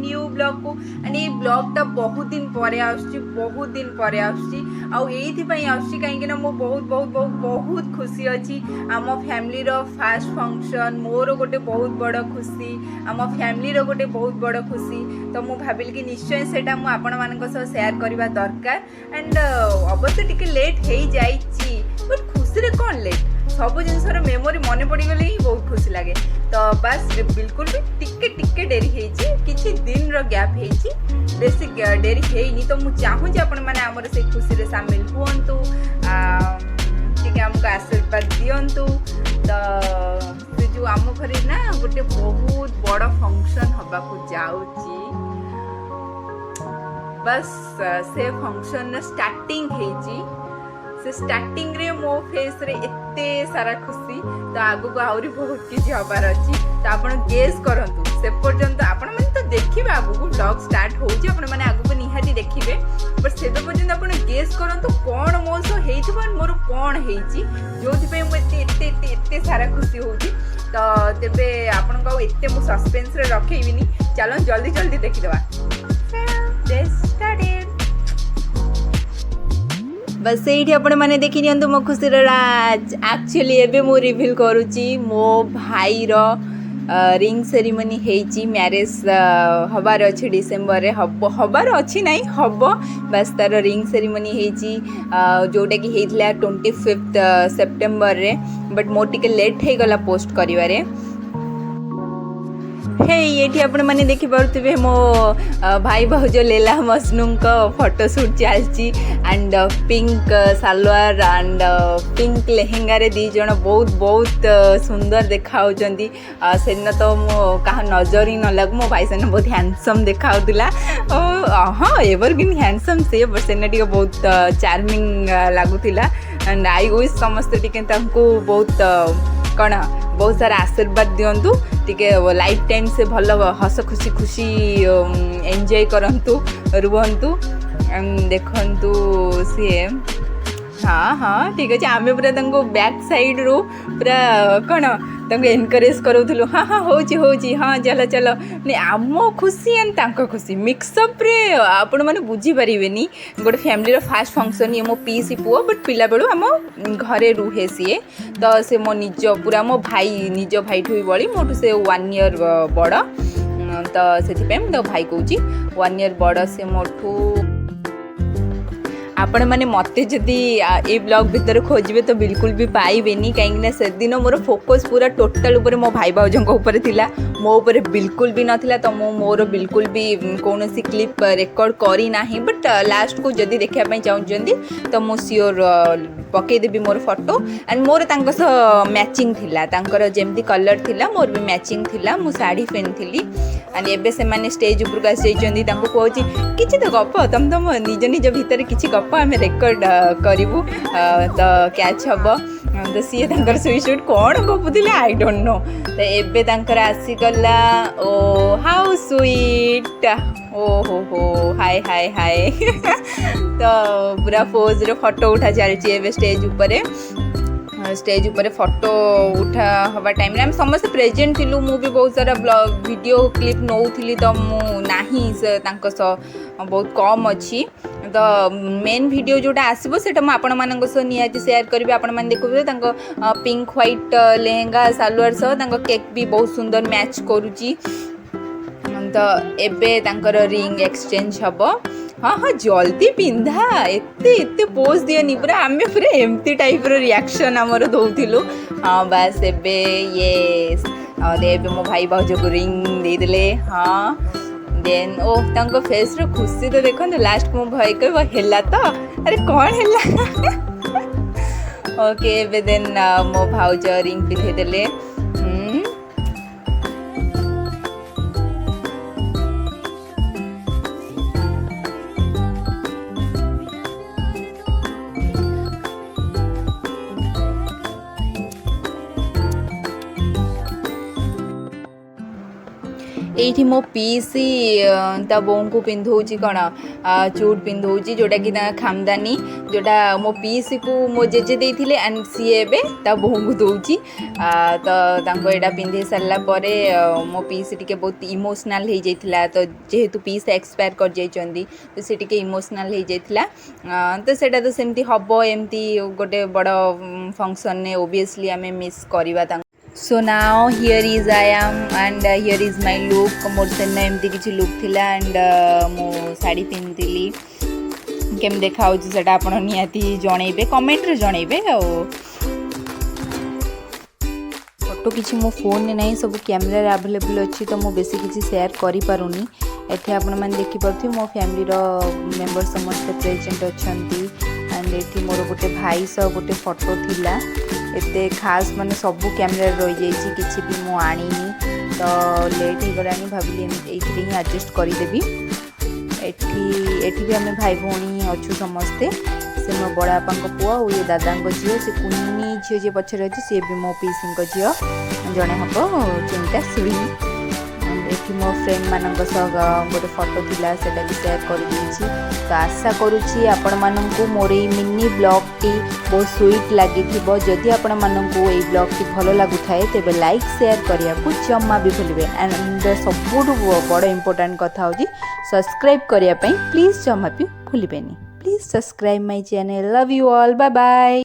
New blog को and ये ब्लॉगटा बहुत दिन पर बहुत दिन पर आउथि कहीं ना मो बहुत बहुत बहुत बहुत खुशी अच्छी आम फैमिली फास्ट फंक्शन मोर गोटे बहुत बड़ खुशी आम फैमिली गोटे बहुत बड़ खुशी तो मुझे भाविल कि निश्चय से आपण मान सेयार करवा दरकार एंड अवश्य टिके लेट हो जाए बट खुशी कौन लेट सब जिनसर मेमोरी मन पड़गले ही बहुत खुशी लगे तो बस बिल्कुल भी टिके टिके डेरी किछि दिन रो गैप बेसी डेरी है तो मुझे चाहूँ आपण मैंने आमर से खुशी रे सामिल हुंतु टिके हमको आशीर्वाद दियंतु तो से जो आम घरे ना गोटे बहुत बड़ फंक्शन हवा को जाउची बस से फंक्शन स्टार्टिंग है से स्टार्टिंग रे मो फेस रे एते सारा खुशी तो आगु को आउरी बहुत किछि हबार अछि तो आपण गेस करंतु से पर्यंत आपण माने तो देखिबे आगु को ब्लॉग स्टार्ट होउची आपण माने आगु को निहाती देखिबे बट से तो पर्यंत आपण गेस करंतु कोन मो सो हेइथिबो मोर कोन हेइची जोथि पे मो एते एते एते सारा खुशी होउची तो तेबे आपण को एते मो सस्पेंस रे रखेइबिनी चलो जल्दी जल्दी देखि देबा लेट्स स्टार्ट बस ये आपण मैंने देखी नियंतु मो खुशी राज एक्चुअली एबे मो रिवील करूची मो भाई रो रिंग सेरेमनी हेची मैरिज हबार अच्छी डिसेम्बर रे हबार अच्छी नहीं हब बस तार रिंग सेरेमनी हेची जोटा कि हेतला 25 सेप्टेम्बर रे बट मोर टिके लेट हे गला पोस्ट करिवारे हे ये आपण मैंने देखी पारे मो भाई भाउज लेला मजनू का फोटोशूट चलती and pink salwar and pink lehenga रे दी जन बहुत बहुत सुंदर देखा से दिन तो मो कहा नजर ही न लग मो भाई से बहुत हैंडसम देखा हाँ एवरग्रीन हैंडसम से बट से बहुत चार्मिंग लगुला एंड आई विश समस्ते टिके बहुत कौन बहुत सारा आशीर्वाद दिंतु टिके लाइफ टाइम से भल हस खुशी खुशी एंजॉय करंतु रुहंतु देखंतु सी हाँ हाँ ठीक अच्छे आम पूरा बैक साइड रू पूरा कौन एनकरेज करूँ हाँ हाँ होची हाँ चलो चलो नहीं आम खुशी एंड तांको खुशी मिक्सअप रे आपण मैंने बुझीपारे गोटे फैमिली फास्ट फंक्शन ये मो पीसी पुओ बट पिला बेलू आम घरे रुहे सी तो से मो निज पूरा मो भाई निज भाई ठू बड़ी मोटू से 1 ईयर बड़ तो से मो भाई कहूँ 1 ईयर बड़ से मोठू आपण मैंने मते जदि ए ब्लॉग भितर खोजबे तो बिल्कुल भी पाइबेनी कहीं से दिन मोर फोकस पूरा टोटल ऊपर मो भाई भाउजों ऊपर थिला मो ऊपर बिल्कुल भी नथिला तो मोर बिल्कुल भी कौन सी क्लिप रेकॉर्ड करी नाही बट लास्ट को जदि देखा पई चाहउछंदी तो मो sure पकई Devi more photo and more तांको सह मैचिंग थिला तांकर जेमती कलर थिला मोर भी मैचिंग थिला मु साड़ी पिनथिली एंड एबे से माने स्टेज ऊपर का आसी तांको कहूची किछि तो गप तुम निज निज भीतर किछि गप आम रेकर्ड करूँ तो कैच हम तो सी स्वीट कौन गपुले आई डोंट नो तो एबे आसीगला ओ हाउ स्वीट ओ हो हाय हाय हाय तो पूरा पोज रे फोटो उठा चलती स्टेज ऊपर फोटो उठा हवा टाइम आम समस्त प्रेजेंट थिलु मु भी बहुत सारा वीडियो क्लिप नौली तो मुही बहुत कम अच्छी तो मेन वीडियो जोटा आसो से आपण मान निहाती सेयार करी आपण मैंने देखुए पिंक व्हाइट लेहेंगा सालवार सह केक भी बहुत सुंदर मैच करुची तो एबे रिंग एक्सचेंज हम हाँ हाँ जल्दी पिंधा एते एते पोज दियनी पूरा आम पूरा एमती टाइप रो रिएक्शन आमर दौलू हाँ बस एबे ये मो भाई भाउज को रिंग दे देले हाँ देन ओ तांको फेस रो खुशी तो देखो लास्ट मो भाई कह हेला तो अरे कौन हेला ओके एबे देन मो भाउज रिंग पिंधे देले एठी मो पीसी ता बों को पिंधौची कौन चूट पिंधौची जोटा कि खामदानी जोटा मो पीसी को मो जेजे देइथिले एंड सी एबे ता बों को दौची तो तांको एटा पिंधे सारला परे मो पीसी टिके बहुत इमोशनल हो जाइथिला तो जेहेतु पीस एक्सपायर कर जाइचंदी तो से टिके इमोशनल हो जाइथिला तो सेटा तो सेमती हबो एमती गोटे बड़ फंक्शन ने ओबियसली आमे मिस करबा। So now here is I am and here is my look more Sen एमती किसी लुक थिला एंड मो साड़ी पिंधिली केम देखा से आपड़ निहाती जनइबे कमेंट रे जनइबे फोटो किसी मो फोन ने नहीं सब कैमेरा अवेलेबल अच्छी तो मुझे बेसी किसी शेयर करि पारुनी एथे आपण मैंने देखिपे मो फैमिली मेंबर समस्त प्रेजेंट अच्छा एंड ये मोर गोटे भाई सह गोटे फोटो थिला एते खास माने सबू कैमेरा रही जाइए किसी भी मु आनी तो लेट हो गलानी भाविली ये एडजस्ट करदेवी एठी भी आम भाई भौणी अच्छु समस्ते से मो बड़ा बापा पुआ और ये दादा झील से कुनी झील जी पछरे अच्छे सी भी मो पीसी झील जड़े हम चिंता सुई एठी मो फ्रेंड मानक गोटे फोटो थिला सेटा भी शेयर कर देछि तो आशा करुच्ची आपण मानकु मोर ये मिनी ब्लॉग टी बहुत स्वीट लगी जदि आपण मानकु ये ब्लॉग टी भल लगु थाए तेबे लाइक शेयर करिया को जम्मा भी भूलिबे एंड सबुठ बड़ इंपोर्टेंट कथा होजी सब्सक्राइब करिया पई प्लीज जम्मा भी भूलिबेनी please subscribe my channel love you all bye bye.